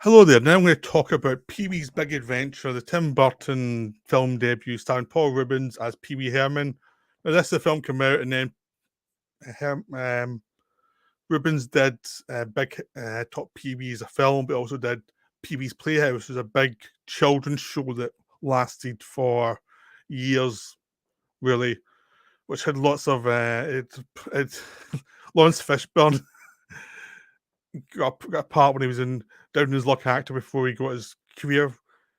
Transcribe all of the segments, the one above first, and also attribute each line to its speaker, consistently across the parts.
Speaker 1: Hello there. Now I'm going to talk about Pee-wee's Big Adventure, the Tim Burton film debut starring Paul Ruebens as Pee-wee Herman. Now, this the film came out, and then Ruebens did Big Top Pee-wee as a film, but also did Pee-wee's Playhouse, which was a big children's show that lasted for years, really, which had lots of it Lawrence Fishburne got a part when he was in down his luck actor before he got his career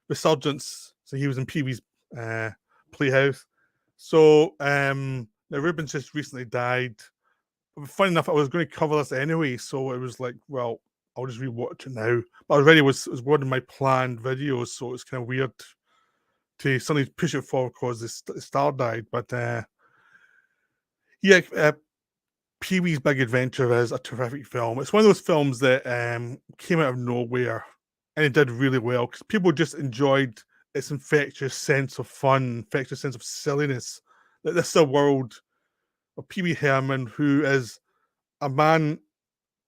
Speaker 1: resurgence. So he was in Pee-wee's Playhouse. So now Ruben's just recently died. Funny enough, I was going to cover this anyway, so it was like, well, I'll just rewatch it now. But already was one of my planned videos, so it's kind of weird to suddenly push it forward because the star died. But yeah, Pee-wee's Big Adventure is a terrific film. It's one of those films that came out of nowhere, and it did really well because people just enjoyed its infectious sense of fun, infectious sense of silliness. That this is a world of Pee-wee Herman, who is a man,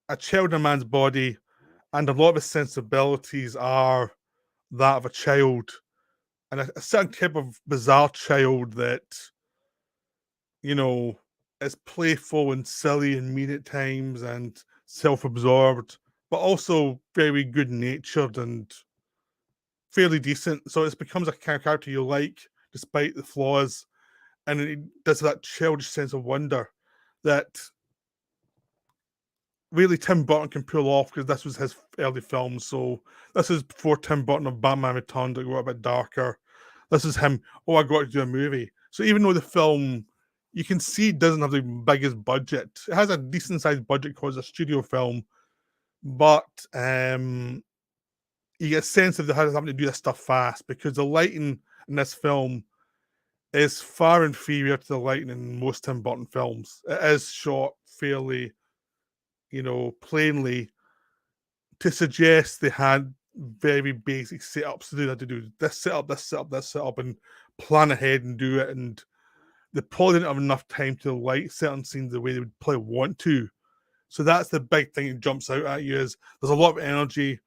Speaker 1: a child in a man's body, and a lot of his sensibilities are that of a child, and a certain type of bizarre child that, you know, is playful and silly and mean at times and self-absorbed, but also very good-natured and fairly decent. So it becomes a character you like despite the flaws, and it does that childish sense of wonder that really Tim Burton can pull off because this was his early film. So this is before Tim Burton of Batman Returned that got a bit darker. This is him. Oh, I got to do a movie. So even though the film, you can see, it doesn't have the biggest budget. It has a decent sized budget because it's a studio film, but you get a sense of having to do this stuff fast because the lighting in this film is far inferior to the lighting in most Tim Burton films. It is shot fairly, plainly to suggest they had very basic setups to do that, to do this setup, this setup, this setup, and plan ahead and do it. And they probably didn't have enough time to light certain scenes the way they would probably want to. So that's the big thing that jumps out at you is there's a lot of energy,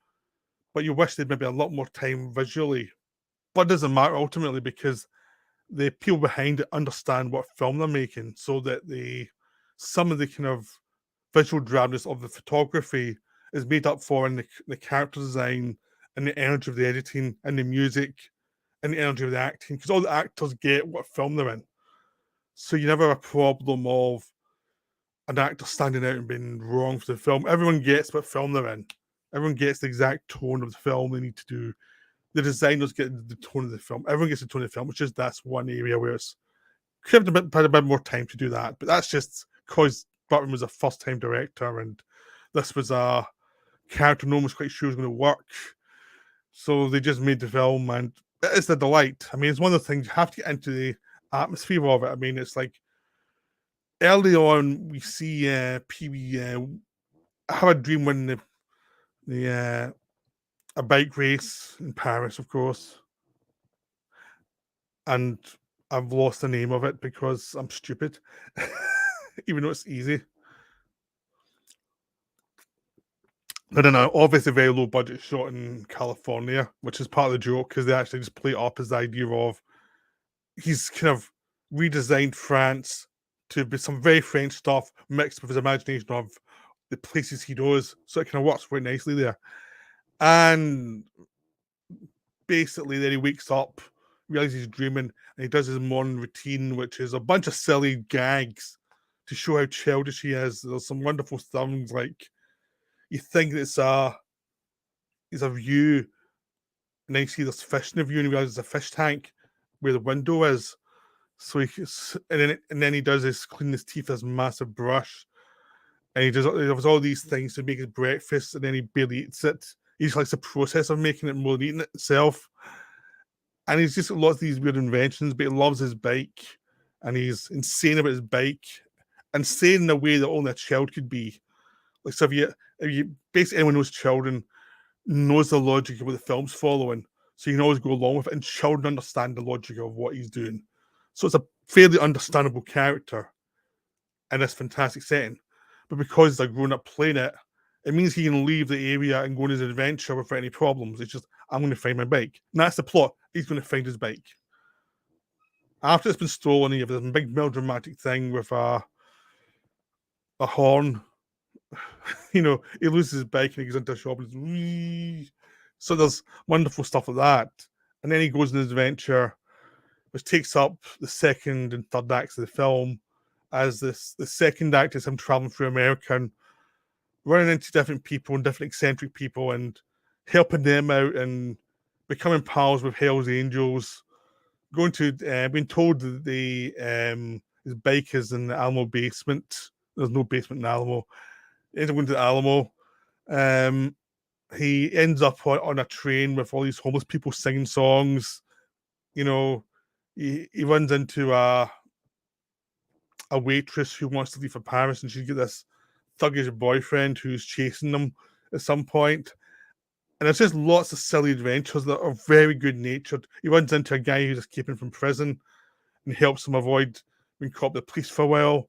Speaker 1: but you wish they'd maybe a lot more time visually. But it doesn't matter ultimately because the people behind it understand what film they're making, so that some of the kind of visual drabness of the photography is made up for in the character design and the energy of the editing and the music and the energy of the acting, because all the actors get what film they're in. So you never have a problem of an actor standing out and being wrong for the film. Everyone gets what film they're in. Everyone gets the exact tone of the film they need to do. The designers get the tone of the film. Everyone gets the tone of the film, which is that's one area where it's could have had a bit more time to do that. But that's just because Burton was a first-time director, and this was a character no one was quite sure was going to work. So they just made the film, and it's a delight. I mean, it's one of the things you have to get into the atmosphere of it. I mean, it's like early on we see Pee-wee have a dream winning the a bike race in Paris, of course, and I've lost the name of it because I'm stupid, even though it's easy. I don't know. Obviously, very low budget shot in California, which is part of the joke because they actually just play up as the idea of he's kind of redesigned France to be some very French stuff mixed with his imagination of the places he knows. So it kind of works quite nicely there. And basically, then he wakes up, realizes he's dreaming, and he does his morning routine, which is a bunch of silly gags to show how childish he is. There's some wonderful things like you think it's a view, and then you see this fish in the view, and you realize it's a fish tank where the window is. So and then he does his clean his teeth with his massive brush, and he does all these things to make his breakfast, and then he barely eats it. He just likes the process of making it more than eating it itself. And he's just got lots of these weird inventions, but he loves his bike, and he's insane about his bike, insane in a way that only a child could be. Like, so if you basically anyone knows children knows the logic of what the film's following, so you can always go along with it, and children understand the logic of what he's doing. So it's a fairly understandable character in this fantastic setting. But because they're grown up playing it, It means he can leave the area and go on his adventure without any problems. It's just, I'm going to find my bike. And that's the plot. He's going to find his bike. After it's been stolen, you have this big melodramatic thing with a horn. He loses his bike and he goes into a shop and it's, so there's wonderful stuff like that. And then he goes on his adventure, which takes up the second and third acts of the film. As the second act is him traveling through America and running into different people and different eccentric people and helping them out and becoming pals with Hell's Angels. Being told that his bike is in the Alamo basement. There's no basement in Alamo. He ends up going to the Alamo. He ends up on a train with all these homeless people singing songs. He runs into a waitress who wants to leave for Paris, and she's got this thuggish boyfriend who's chasing them at some point. And there's just lots of silly adventures that are very good natured. He runs into a guy who's escaping from prison and helps him avoid being caught by the police for a while.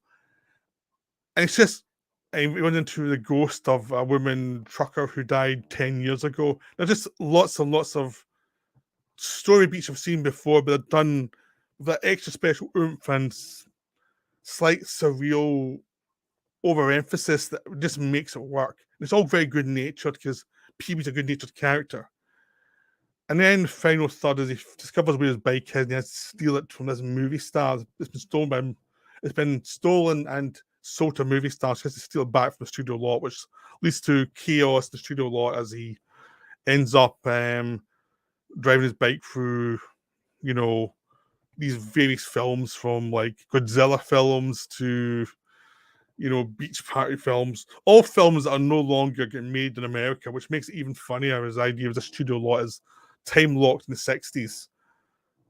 Speaker 1: And it's just, he runs into the ghost of a woman trucker who died 10 years ago. There's just lots and lots of story beats I've seen before, but they're done with that extra special oomph and slight surreal overemphasis that just makes it work. And it's all very good natured because Peewee's a good natured character. And then the final third is he discovers where his bike is and he has to steal it from this movie star. It's been stolen and sold to a movie star. So he has to steal it back from the studio lot, which leads to chaos in the studio lot as he ends up driving his bike through, these various films, from like Godzilla films to beach party films, all films that are no longer getting made in America, which makes it even funnier as the idea of the studio lot is time locked in the 60s.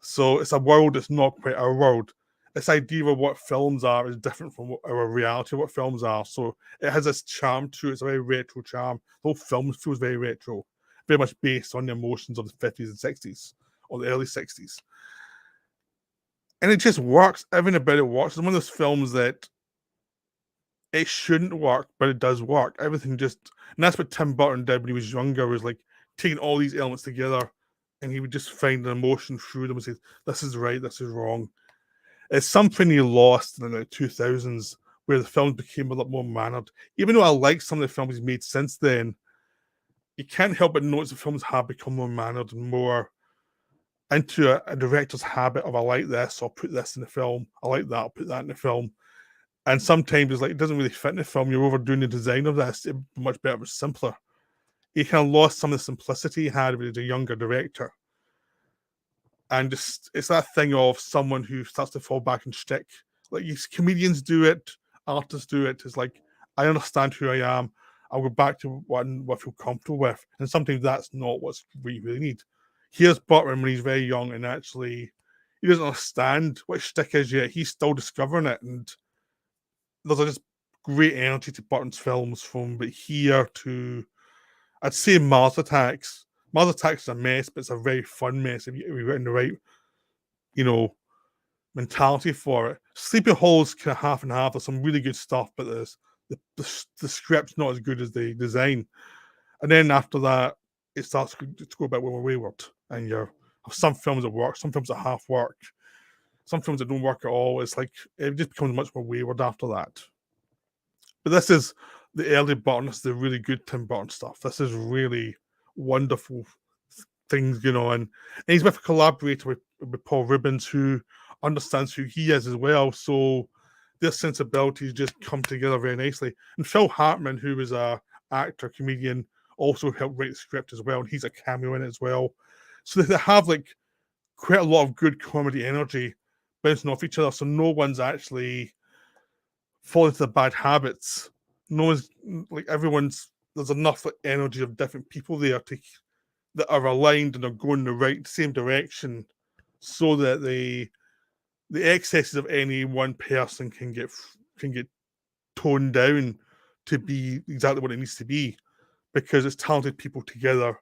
Speaker 1: So it's a world that's not quite our world. This idea of what films are is different from our reality of what films are. So it has this charm to it. It's a very retro charm. The whole film feels very retro, very much based on the emotions of the 50s and 60s or the early 60s. And it just works. Everything about it works. It's one of those films that it shouldn't work, but it does work. Everything just, and that's what Tim Burton did when he was younger, was like taking all these elements together, and he would just find an emotion through them and say, this is right, this is wrong. It's something he lost in the 2000s, where the films became a lot more mannered. Even though I like some of the films he's made since then, you can't help but notice the films have become more mannered and more into a director's habit of, I like this, I'll put this in the film. I like that, I'll put that in the film. And sometimes it's like, it doesn't really fit in the film. You're overdoing the design of this. It'd be much better if it was simpler. He kind of lost some of the simplicity he had when he was a younger director. And just, it's that thing of someone who starts to fall back and shtick. Like, comedians do it, artists do it. It's like, I understand who I am. I'll go back to what I feel comfortable with. And sometimes that's not what you really need. Here's Burton when he's very young, and actually he doesn't understand what shtick is yet. He's still discovering it, and there's just great energy to Burton's films, from but here to, I'd say, Mars Attacks. Mars Attacks is a mess, but it's a very fun mess if you've got in the right, mentality for it. Sleepy Hollow's kind of half and half. There's some really good stuff, but the script's not as good as the design. And then after that, it starts to go a bit more wayward. And you have some films that work, some films that half work, some films that don't work at all. It's like, it just becomes much more wayward after that. But this is the early Burton. This is the really good Tim Burton stuff. This is really wonderful things going on. And he's with a collaborator with Paul Ruebens, who understands who he is as well. So their sensibilities just come together very nicely. And Phil Hartman, who was a actor, comedian, also helped write the script as well. And he's a cameo in it as well. So they have like quite a lot of good comedy energy bouncing off each other. So no one's actually falling into the bad habits. No one's like, there's enough like, energy of different people there that are aligned and are going the same direction, so that the excesses of any one person can get toned down to be exactly what it needs to be, because it's talented people together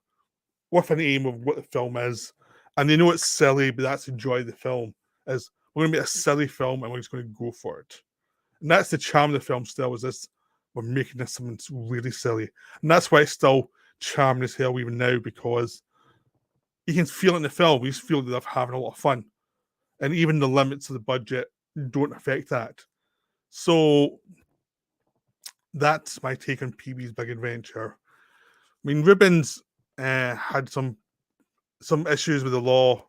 Speaker 1: with an aim of what the film is, and they know it's silly, but that's the joy of the film. Is we're going to make a silly film and we're just going to go for it. And that's the charm of the film still, is this, we're making this something really silly. And that's why it's still charming as hell even now, because you can feel it in the film. You just feel that they're having a lot of fun. And even the limits of the budget don't affect that. So that's my take on Pee-wee's Big Adventure. I mean, Ruebens had some issues with the law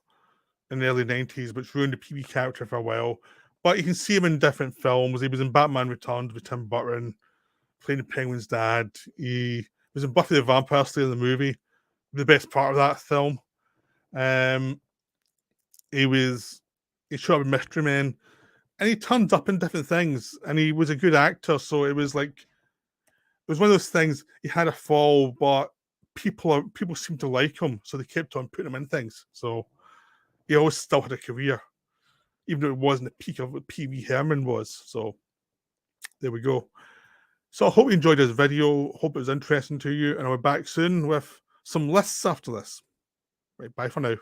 Speaker 1: in the early 90s, which ruined the Pee-wee character for a while. But you can see him in different films. He was in Batman Returns with Tim Burton, playing the Penguin's dad. He was in Buffy the Vampire Slayer, the movie, the best part of that film. He showed up in Mystery Men, and he turned up in different things, and he was a good actor. So it was one of those things. He had a fall, but people seemed to like him, so they kept on putting him in things. So he always still had a career, even though it wasn't the peak of what Pee Wee Herman was. So there we go. So I hope you enjoyed this video. Hope it was interesting to you, and I'll be back soon with some lists after this. Right, bye for now.